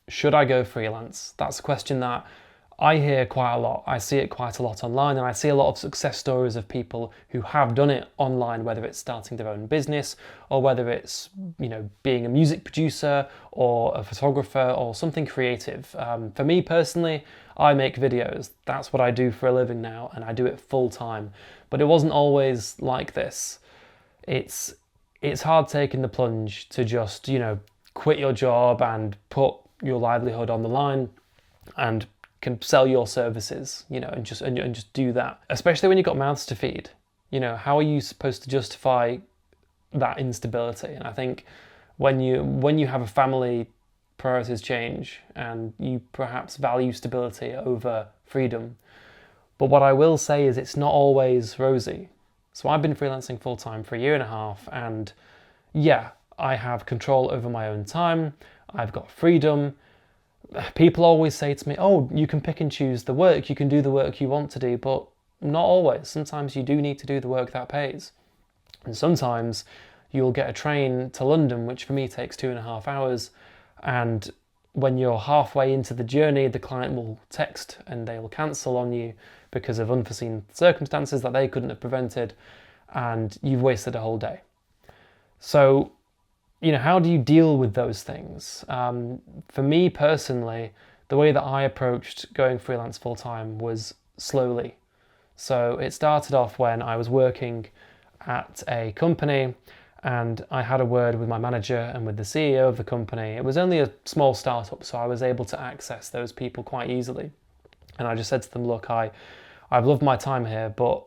should I go freelance? That's a question that I hear quite a lot. I see it quite a lot online, and I see a lot of success stories of people who have done it online, whether it's starting their own business or whether it's, being a music producer or a photographer or something creative. For me personally, I make videos. That's what I do for a living now, and I do it full time. But it wasn't always like this. It's hard taking the plunge to just, quit your job and put your livelihood on the line and can sell your services, and just do that. Especially when you've got mouths to feed. How are you supposed to justify that instability? And I think when you have a family, priorities change and you perhaps value stability over freedom. But what I will say is it's not always rosy. So I've been freelancing full time for a year and a half, and yeah, I have control over my own time. I've got freedom. People always say to me, oh, you can pick and choose the work, you can do the work you want to do, but not always. Sometimes you do need to do the work that pays. And sometimes you'll get a train to London, which for me takes 2.5 hours. And when you're halfway into the journey, the client will text and they will cancel on you because of unforeseen circumstances that they couldn't have prevented. And you've wasted a whole day. So, how do you deal with those things? For me personally, the way that I approached going freelance full time was slowly. So it started off when I was working at a company and I had a word with my manager and with the CEO of the company. It was only a small startup, so I was able to access those people quite easily. And I just said to them, look, I've loved my time here, but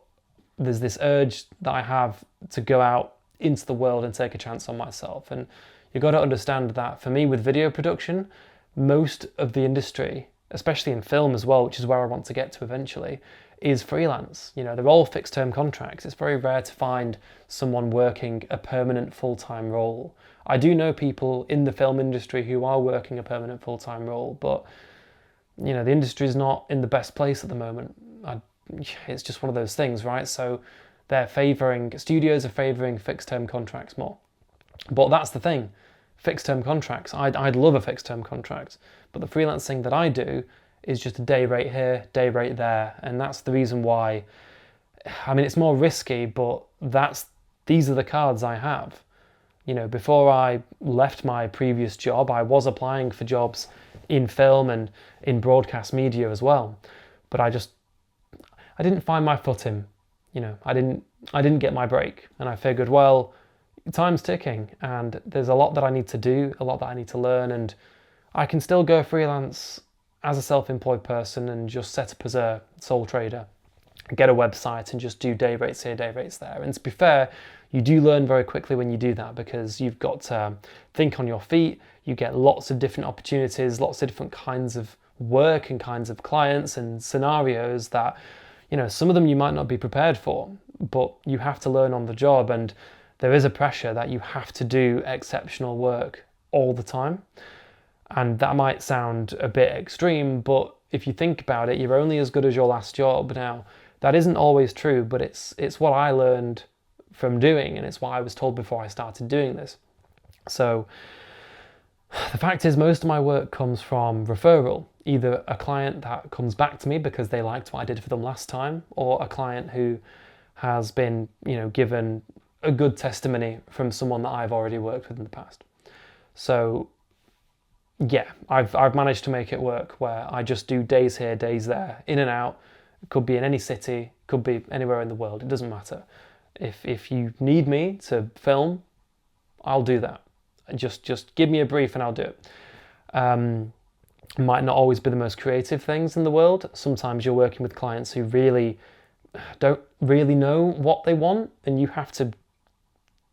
there's this urge that I have to go out into the world and take a chance on myself. And you've got to understand that for me with video production, most of the industry, especially in film as well, which is where I want to get to eventually, is freelance. They're all fixed term contracts. It's very rare to find someone working a permanent full-time role. I do know people in the film industry who are working a permanent full-time role, but the industry is not in the best place at the moment. It's just one of those things, right? So studios are favouring fixed term contracts more. But that's the thing, fixed term contracts. I'd love a fixed term contract, but the freelancing that I do is just a day rate here, day rate there. And that's the reason why, it's more risky, but these are the cards I have. Before I left my previous job, I was applying for jobs in film and in broadcast media as well. But I didn't find my footing. I didn't get my break, and I figured, well, time's ticking and there's a lot that I need to do, a lot that I need to learn, and I can still go freelance as a self-employed person and just set up as a sole trader, get a website and just do day rates here, day rates there. And to be fair, you do learn very quickly when you do that because you've got to think on your feet. You get lots of different opportunities, lots of different kinds of work and kinds of clients and scenarios that some of them you might not be prepared for, but you have to learn on the job, and there is a pressure that you have to do exceptional work all the time. And that might sound a bit extreme, but if you think about it, you're only as good as your last job. Now, that isn't always true, but it's what I learned from doing, and it's what I was told before I started doing this. So the fact is, most of my work comes from referral, either a client that comes back to me because they liked what I did for them last time, or a client who has been, given a good testimony from someone that I've already worked with in the past. So yeah, I've managed to make it work where I just do days here, days there, in and out. It could be in any city, could be anywhere in the world, it doesn't matter. If you need me to film, I'll do that. Just give me a brief and I'll do it. Might not always be the most creative things in the world. Sometimes you're working with clients who really don't really know what they want, and you have to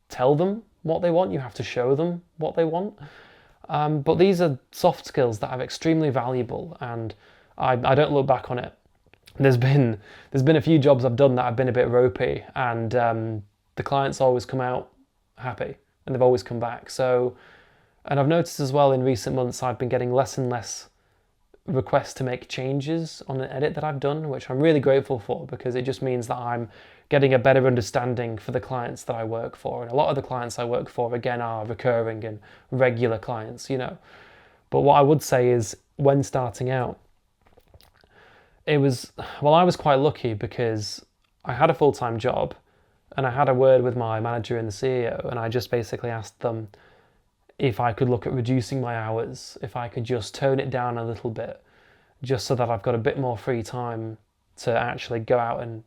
tell them what they want. You have to show them what they want. But these are soft skills that are extremely valuable, and I don't look back on it. There's been a few jobs I've done that have been a bit ropey, and the clients always come out happy, and they've always come back. And I've noticed as well in recent months I've been getting less and less requests to make changes on an edit that I've done, which I'm really grateful for, because it just means that I'm getting a better understanding for the clients that I work for. And a lot of the clients I work for, again, are recurring and regular clients, But what I would say is, when starting out, I was quite lucky because I had a full-time job and I had a word with my manager and the CEO, and I just basically asked them if I could look at reducing my hours, if I could just tone it down a little bit, just so that I've got a bit more free time to actually go out and,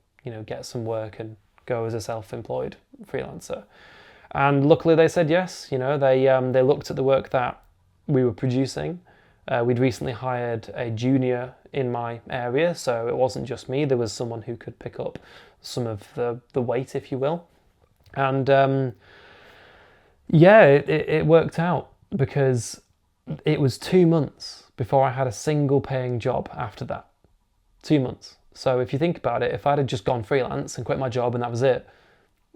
get some work and go as a self-employed freelancer. And luckily they said yes. They looked at the work that we were producing. We'd recently hired a junior in my area, so it wasn't just me. There was someone who could pick up some of the weight, if you will. And it worked out, because it was 2 months before I had a single paying job after that. 2 months. So if you think about it, if I'd have just gone freelance and quit my job and that was it,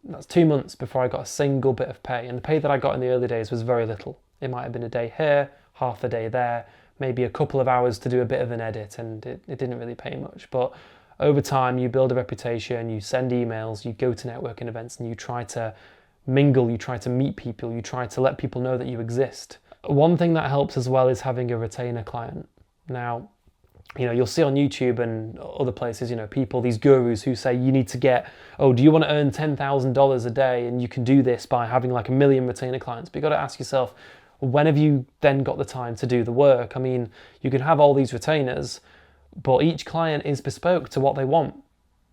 that's 2 months before I got a single bit of pay. And the pay that I got in the early days was very little. It might have been a day here, half a day there, maybe a couple of hours to do a bit of an edit, and it didn't really pay much. But over time, you build a reputation, you send emails, you go to networking events, and you try to mingle, you try to meet people, you try to let people know that you exist. One thing that helps as well is having a retainer client. Now, you'll see on YouTube and other places, people, these gurus who say you need to get, do you want to earn $10,000 a day? And you can do this by having like 1 million retainer clients. But you've got to ask yourself, when have you then got the time to do the work? I mean, you can have all these retainers, but each client is bespoke to what they want.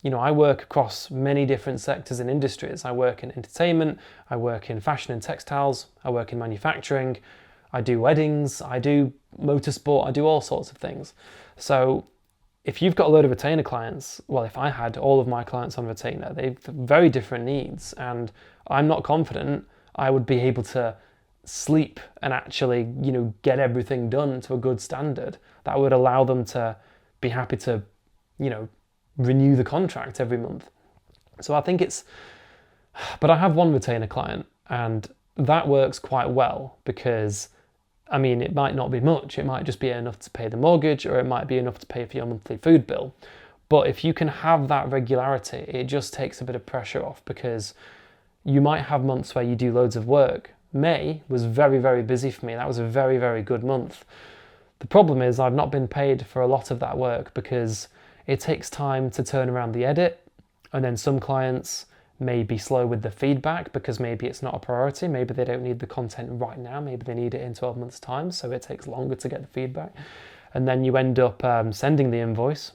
I work across many different sectors and industries. I work in entertainment, I work in fashion and textiles, I work in manufacturing, I do weddings, I do motorsport, I do all sorts of things. So if you've got a load of retainer clients, well, if I had all of my clients on retainer, they've very different needs, and I'm not confident I would be able to sleep and actually, get everything done to a good standard that would allow them to be happy to, renew the contract every month. So I think but I have one retainer client, and that works quite well because, it might not be much. It might just be enough to pay the mortgage, or it might be enough to pay for your monthly food bill. But if you can have that regularity, it just takes a bit of pressure off, because you might have months where you do loads of work. May was very, very busy for me. That was a very, very good month. The problem is I've not been paid for a lot of that work because it takes time to turn around the edit, and then some clients may be slow with the feedback because maybe it's not a priority. Maybe they don't need the content right now. Maybe they need it in 12 months' time, so it takes longer to get the feedback. And then you end up sending the invoice.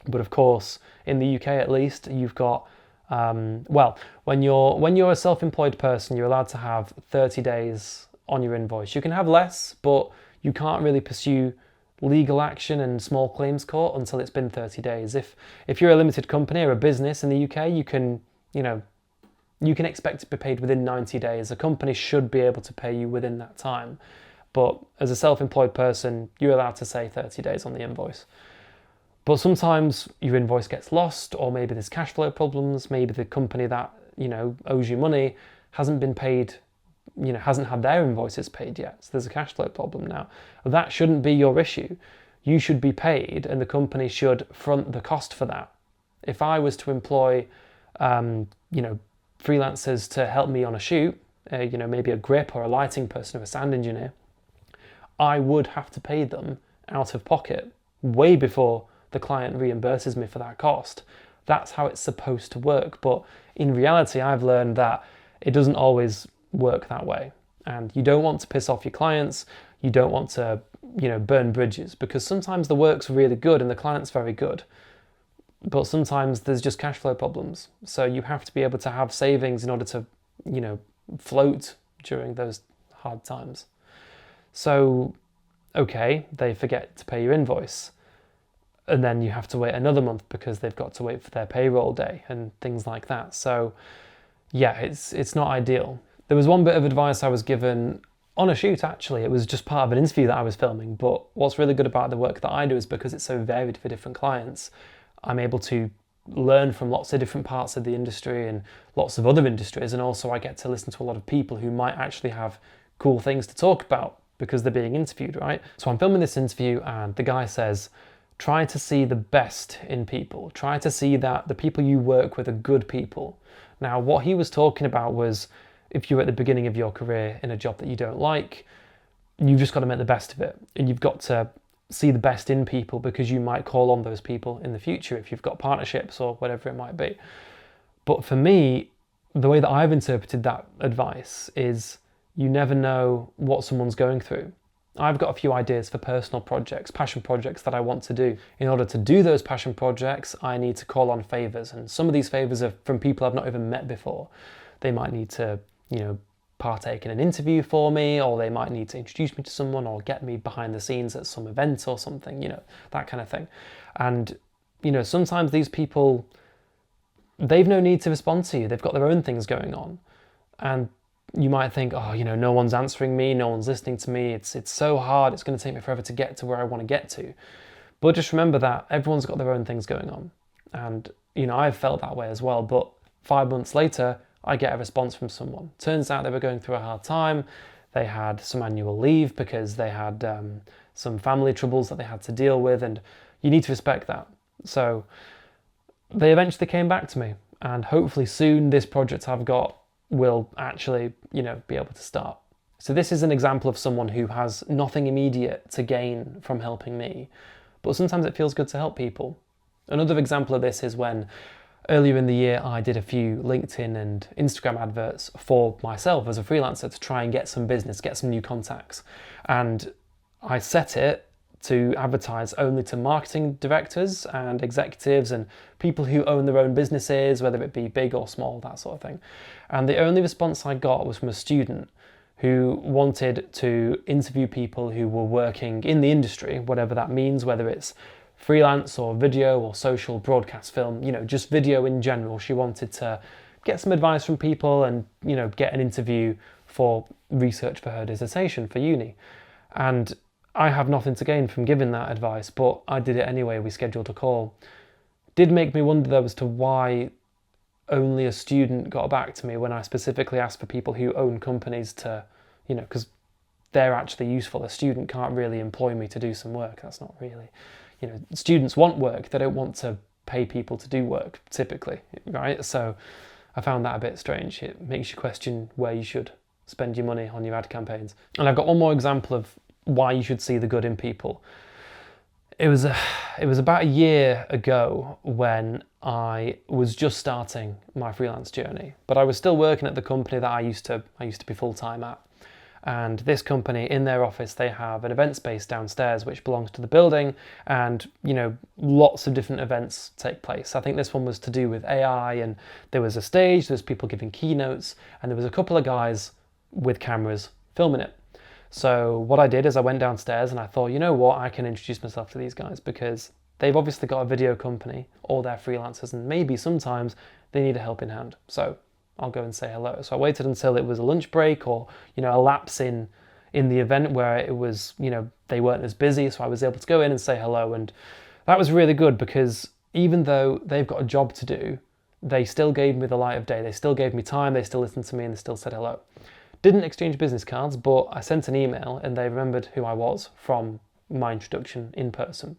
But of course, in the UK at least, you've got, when you're a self-employed person, you're allowed to have 30 days on your invoice. You can have less, but you can't really pursue legal action and small claims court until it's been 30 days. If you're a limited company or a business in the UK, you can expect to be paid within 90 days. A company should be able to pay you within that time. But as a self-employed person, you're allowed to say 30 days on the invoice. But sometimes your invoice gets lost, or maybe there's cash flow problems. Maybe the company that, owes you money hasn't been paid, hasn't had their invoices paid yet. So there's a cash flow problem now. That shouldn't be your issue. You should be paid, and the company should front the cost for that. If I was to employ, freelancers to help me on a shoot, maybe a grip or a lighting person or a sound engineer, I would have to pay them out of pocket way before the client reimburses me for that cost. That's how it's supposed to work. But in reality, I've learned that it doesn't always work that way. And you don't want to piss off your clients. You don't want to, burn bridges, because sometimes the work's really good and the client's very good. But sometimes there's just cash flow problems. So you have to be able to have savings in order to, float during those hard times. So, okay, they forget to pay your invoice. And then you have to wait another month because they've got to wait for their payroll day and things like that. So yeah, it's not ideal. There was one bit of advice I was given on a shoot, actually. It was just part of an interview that I was filming. But what's really good about the work that I do is because it's so varied for different clients, I'm able to learn from lots of different parts of the industry and lots of other industries. And also I get to listen to a lot of people who might actually have cool things to talk about because they're being interviewed, right? So I'm filming this interview and the guy says, try to see the best in people. Try to see that the people you work with are good people. Now, what he was talking about was if you're at the beginning of your career in a job that you don't like, you've just got to make the best of it, and you've got to see the best in people, because you might call on those people in the future if you've got partnerships or whatever it might be. But for me, the way that I've interpreted that advice is you never know what someone's going through. I've got a few ideas for personal projects, passion projects that I want to do. In order to do those passion projects, I need to call on favours, and some of these favours are from people I've not even met before. They might need to, partake in an interview for me, or they might need to introduce me to someone, or get me behind the scenes at some event or something, that kind of thing. And, sometimes these people, they've no need to respond to you. They've got their own things going on. And you might think, no one's answering me, no one's listening to me, it's so hard, it's going to take me forever to get to where I want to get to. But just remember that everyone's got their own things going on. And, I've felt that way as well. But 5 months later, I get a response from someone. Turns out they were going through a hard time. They had some annual leave because they had some family troubles that they had to deal with, and you need to respect that. So they eventually came back to me, and hopefully soon this project I've got will actually, be able to start. So this is an example of someone who has nothing immediate to gain from helping me, but sometimes it feels good to help people. Another example of this is when earlier in the year, I did a few LinkedIn and Instagram adverts for myself as a freelancer to try and get some business, get some new contacts. And I set it to advertise only to marketing directors and executives and people who own their own businesses, whether it be big or small, that sort of thing. And the only response I got was from a student who wanted to interview people who were working in the industry, whatever that means, whether it's freelance or video or social, broadcast, film, just video in general. She wanted to get some advice from people and, get an interview for research for her dissertation for uni. And I have nothing to gain from giving that advice, but I did it anyway. We scheduled a call. Did make me wonder though as to why only a student got back to me when I specifically asked for people who own companies to, because they're actually useful. A student can't really employ me to do some work. That's not really, students want work. They don't want to pay people to do work typically, right? So I found that a bit strange. It makes you question where you should spend your money on your ad campaigns. And I've got one more example of why you should see the good in people. It was about a year ago when I was just starting my freelance journey, but I was still working at the company that I used to be full-time at. And this company, in their office, they have an event space downstairs which belongs to the building, and lots of different events take place. I think this one was to do with AI, and there was a stage, there was people giving keynotes, and there was a couple of guys with cameras filming it. So what I did is I went downstairs and I thought, I can introduce myself to these guys because they've obviously got a video company, or they're freelancers, and maybe sometimes they need a helping hand. So I'll go and say hello. So I waited until it was a lunch break or, a lapse in the event where it was, they weren't as busy. So I was able to go in and say hello. And that was really good because even though they've got a job to do, they still gave me the light of day. They still gave me time. They still listened to me and they still said hello. Didn't exchange business cards, but I sent an email and they remembered who I was from my introduction in person.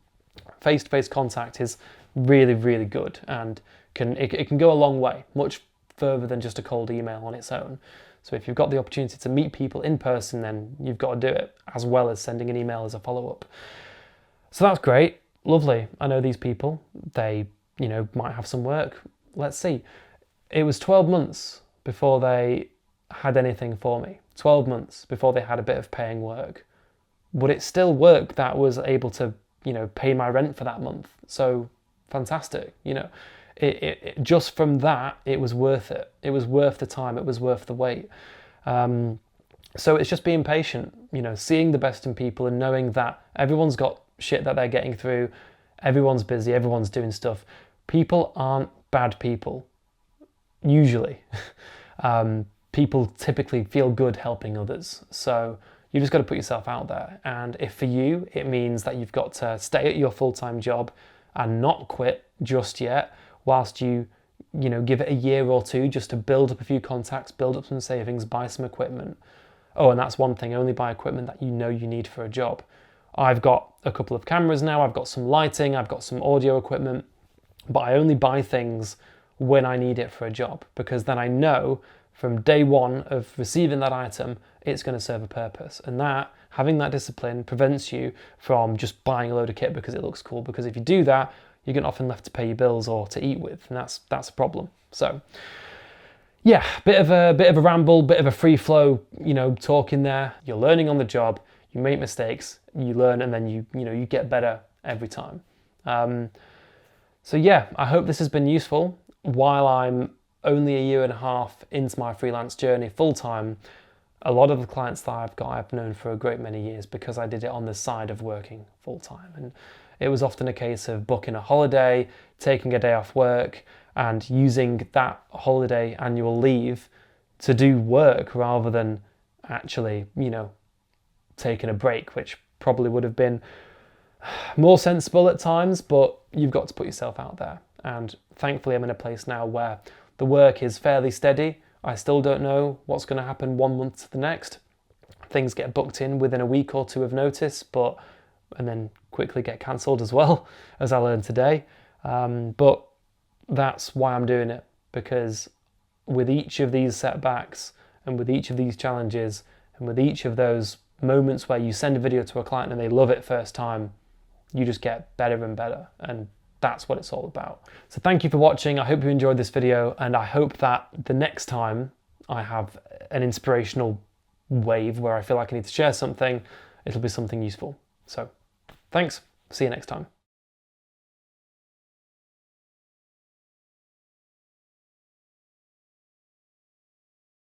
Face-to-face contact is really, really good, and it can go a long way, much further than just a cold email on its own. So if you've got the opportunity to meet people in person, then you've got to do it, as well as sending an email as a follow-up. So that's great, lovely. I know these people, they, might have some work. Let's see. It was 12 months before they had anything for me. 12 months before they had a bit of paying work. But it's still work that was able to, pay my rent for that month. So fantastic, It just from that, it was worth it. It was worth the time. It was worth the wait. So it's just being patient, seeing the best in people and knowing that everyone's got shit that they're getting through. Everyone's busy. Everyone's doing stuff. People aren't bad people, usually. People typically feel good helping others. So you just got to put yourself out there. And if for you, it means that you've got to stay at your full-time job and not quit just yet, whilst you give it a year or two just to build up a few contacts, build up some savings, buy some equipment. Oh, and that's one thing, only buy equipment that you need for a job. I've got a couple of cameras now, I've got some lighting, I've got some audio equipment, but I only buy things when I need it for a job, because then I know from day one of receiving that item, it's going to serve a purpose. And that, having that discipline, prevents you from just buying a load of kit because it looks cool. Because if you do that, you're going to often left to pay your bills or to eat with, and that's a problem. So yeah, bit of a ramble, bit of a free flow, talking there. You're learning on the job, you make mistakes, you learn, and then you get better every time. So yeah, I hope this has been useful. While I'm only a year and a half into my freelance journey full time, a lot of the clients that I've known for a great many years because I did it on the side of working full time. And it was often a case of booking a holiday, taking a day off work, and using that holiday annual leave to do work rather than actually, taking a break, which probably would have been more sensible at times, but you've got to put yourself out there. And thankfully I'm in a place now where the work is fairly steady. I still don't know what's going to happen 1 month to the next. Things get booked in within a week or two of notice, and then quickly get cancelled as well, as I learned today. But that's why I'm doing it, because with each of these setbacks and with each of these challenges and with each of those moments where you send a video to a client and they love it first time, you just get better and better, and that's what it's all about. So thank you for watching. I hope you enjoyed this video, and I hope that the next time I have an inspirational wave where I feel like I need to share something, it'll be something useful. So thanks, see you next time.